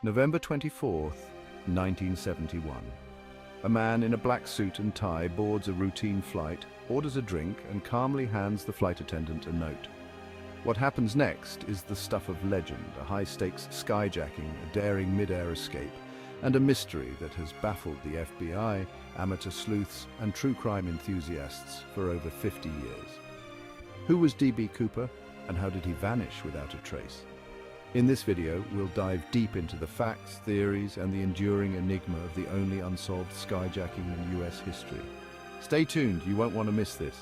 November 24th, 1971. A man in a black suit and tie boards a routine flight, orders a drink, and calmly hands the flight attendant a note. What happens next is the stuff of legend, a high-stakes skyjacking, a daring mid-air escape, and a mystery that has baffled the FBI, amateur sleuths, and true crime enthusiasts for over 50 years. Who was D.B. Cooper, and how did he vanish without a trace? In this video, we'll dive deep into the facts, theories, and the enduring enigma of the only unsolved skyjacking in US history. Stay tuned, you won't want to miss this.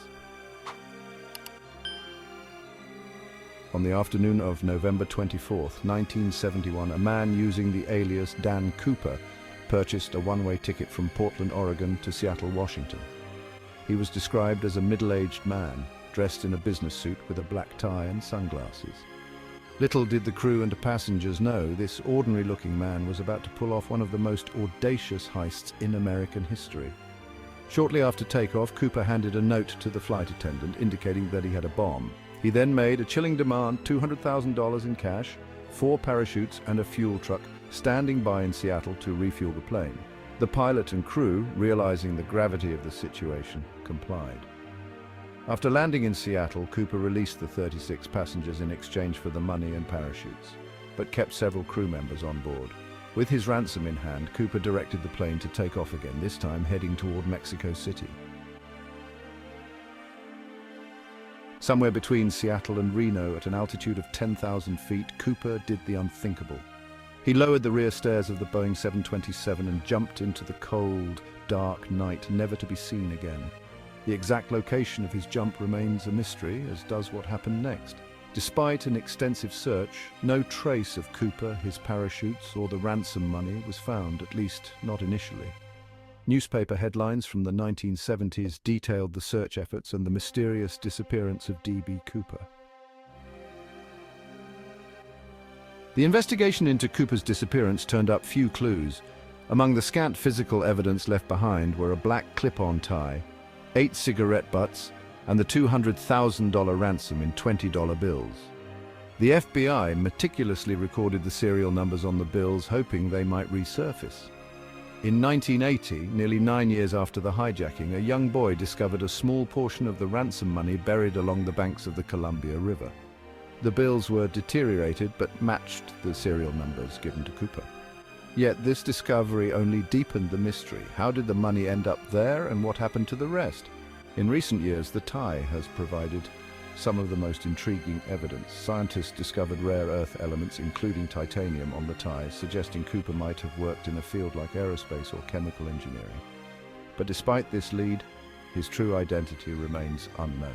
On the afternoon of November 24th, 1971, a man using the alias Dan Cooper purchased a one-way ticket from Portland, Oregon to Seattle, Washington. He was described as a middle-aged man, dressed in a business suit with a black tie and sunglasses. Little did the crew and passengers know this ordinary-looking man was about to pull off one of the most audacious heists in American history. Shortly after takeoff, Cooper handed a note to the flight attendant indicating that he had a bomb. He then made a chilling demand, $200,000 in cash, 4 parachutes and a fuel truck standing by in Seattle to refuel the plane. The pilot and crew, realizing the gravity of the situation, complied. After landing in Seattle, Cooper released the 36 passengers in exchange for the money and parachutes, but kept several crew members on board. With his ransom in hand, Cooper directed the plane to take off again, this time heading toward Mexico City. Somewhere between Seattle and Reno, at an altitude of 10,000 feet, Cooper did the unthinkable. He lowered the rear stairs of the Boeing 727 and jumped into the cold, dark night, never to be seen again. The exact location of his jump remains a mystery, as does what happened next. Despite an extensive search, no trace of Cooper, his parachutes, or the ransom money was found, at least not initially. Newspaper headlines from the 1970s detailed the search efforts and the mysterious disappearance of D.B. Cooper. The investigation into Cooper's disappearance turned up few clues. Among the scant physical evidence left behind were a black clip-on tie, 8 cigarette butts, and the $200,000 ransom in $20 bills. The FBI meticulously recorded the serial numbers on the bills, hoping they might resurface. In 1980, nearly 9 years after the hijacking, a young boy discovered a small portion of the ransom money buried along the banks of the Columbia River. The bills were deteriorated but matched the serial numbers given to Cooper. Yet this discovery only deepened the mystery. How did the money end up there, and what happened to the rest? In recent years, the tie has provided some of the most intriguing evidence. Scientists discovered rare earth elements, including titanium, on the tie, suggesting Cooper might have worked in a field like aerospace or chemical engineering. But despite this lead, his true identity remains unknown.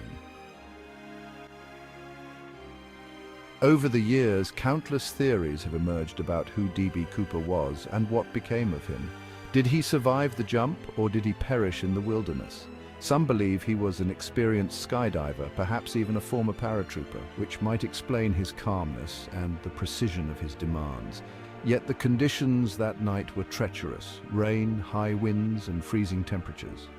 Over the years, countless theories have emerged about who D.B. Cooper was and what became of him. Did he survive the jump, or did he perish in the wilderness? Some believe he was an experienced skydiver, perhaps even a former paratrooper, which might explain his calmness and the precision of his demands. Yet the conditions that night were treacherous: rain, high winds, and freezing temperatures.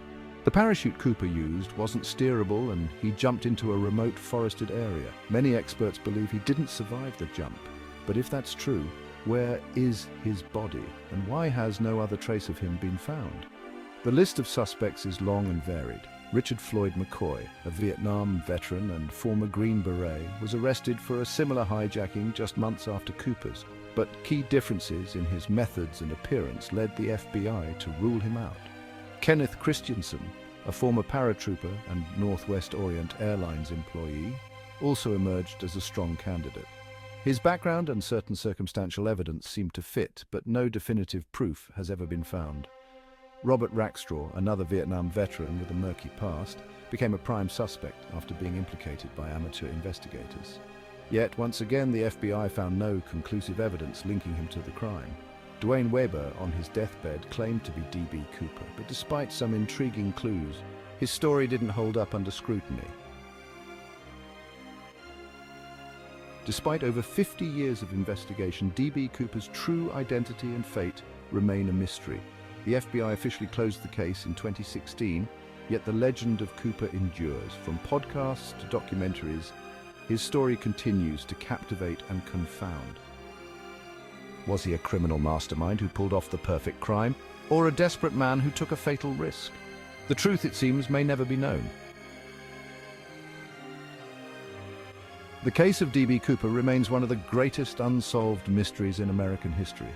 The parachute Cooper used wasn't steerable, and he jumped into a remote forested area. Many experts believe he didn't survive the jump. But if that's true, where is his body, and why has no other trace of him been found? The list of suspects is long and varied. Richard Floyd McCoy, a Vietnam veteran and former Green Beret, was arrested for a similar hijacking just months after Cooper's. But key differences in his methods and appearance led the FBI to rule him out. Kenneth Christensen, a former paratrooper and Northwest Orient Airlines employee, also emerged as a strong candidate. His background and certain circumstantial evidence seemed to fit, but no definitive proof has ever been found. Robert Rackstraw, another Vietnam veteran with a murky past, became a prime suspect after being implicated by amateur investigators. Yet, once again, the FBI found no conclusive evidence linking him to the crime. Dwayne Weber, on his deathbed, claimed to be D.B. Cooper, but despite some intriguing clues, his story didn't hold up under scrutiny. Despite over 50 years of investigation, D.B. Cooper's true identity and fate remain a mystery. The FBI officially closed the case in 2016, yet the legend of Cooper endures. From podcasts to documentaries, his story continues to captivate and confound. Was he a criminal mastermind who pulled off the perfect crime, or a desperate man who took a fatal risk? The truth, it seems, may never be known. The case of D.B. Cooper remains one of the greatest unsolved mysteries in American history.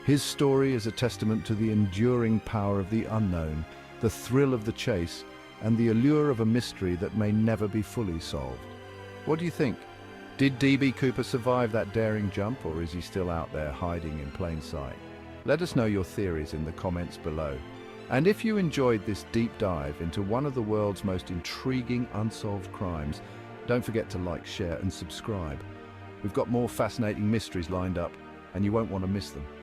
His story is a testament to the enduring power of the unknown, the thrill of the chase, and the allure of a mystery that may never be fully solved. What do you think? Did D.B. Cooper survive that daring jump, or is he still out there hiding in plain sight? Let us know your theories in the comments below. And if you enjoyed this deep dive into one of the world's most intriguing unsolved crimes, don't forget to like, share, and subscribe. We've got more fascinating mysteries lined up, and you won't want to miss them.